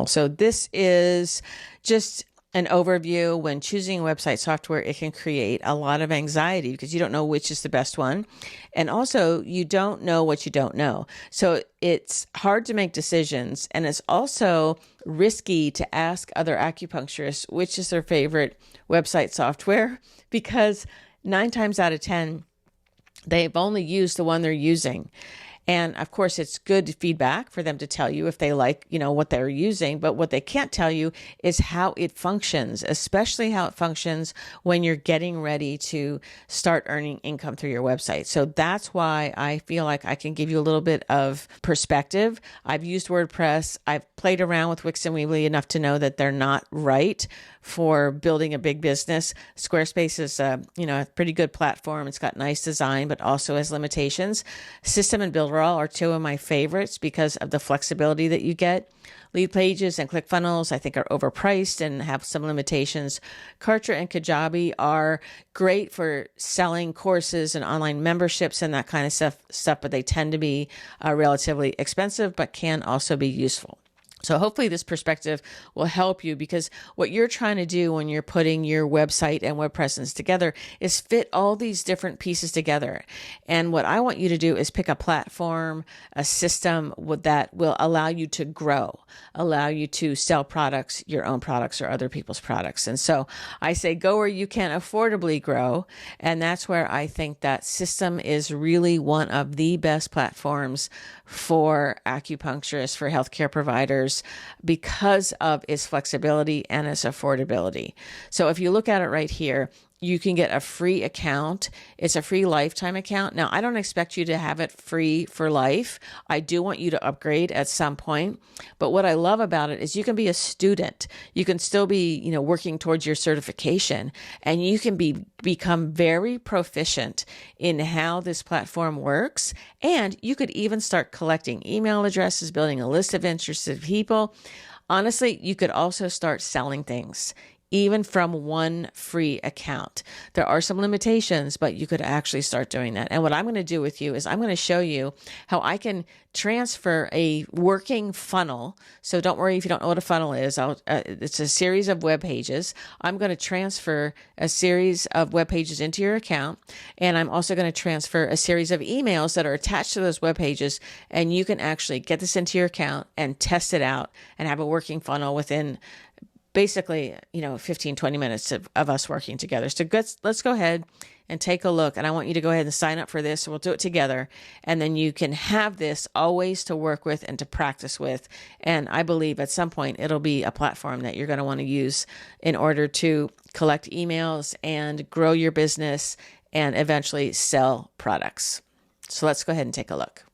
So this is just an overview. When choosing website software, it can create a lot of anxiety because you don't know which is the best one. And also you don't know what you don't know. So it's hard to make decisions. And it's also risky to ask other acupuncturists which is their favorite website software, because 9 times out of 10, they've only used the one they're using. And of course, it's good feedback for them to tell you if they like, what they're using. But what they can't tell you is how it functions, especially how it functions when you're getting ready to start earning income through your website. So that's why I feel like I can give you a little bit of perspective. I've used WordPress. I've played around with Wix and Weebly enough to know that they're not right for building a big business. Squarespace is a pretty good platform. It's got nice design, but also has limitations. Systeme and Builderall are two of my favorites because of the flexibility that you get. Lead pages and ClickFunnels, I think, are overpriced and have some limitations. Kartra and Kajabi are great for selling courses and online memberships and that kind of stuff, but they tend to be relatively expensive, but can also be useful. So hopefully this perspective will help you, because what you're trying to do when you're putting your website and web presence together is fit all these different pieces together. And what I want you to do is pick a platform, a system that will allow you to grow, allow you to sell products, your own products or other people's products. And so I say go where you can affordably grow. And that's where I think that Systeme is really one of the best platforms for acupuncturists, for healthcare providers, because of its flexibility and its affordability. So if you look at it right here, you can get a free account. It's a free lifetime account. Now, I don't expect you to have it free for life. I do want you to upgrade at some point. But what I love about it is you can be a student. You can still be, working towards your certification, and you can become very proficient in how this platform works. And you could even start collecting email addresses, building a list of interested people. Honestly, you could also start selling things, even from one free account. There are some limitations, but you could actually start doing that. And what I'm going to do with you is I'm going to show you how I can transfer a working funnel. So don't worry if you don't know what a funnel is. It's a series of web pages. I'm going to transfer a series of web pages into your account. And I'm also going to transfer a series of emails that are attached to those web pages. And you can actually get this into your account and test it out and have a working funnel within basically, 15, 20 minutes of us working together. So let's go ahead and take a look. And I want you to go ahead and sign up for this. We'll do it together. And then you can have this always to work with and to practice with. And I believe at some point it'll be a platform that you're going to want to use in order to collect emails and grow your business and eventually sell products. So let's go ahead and take a look.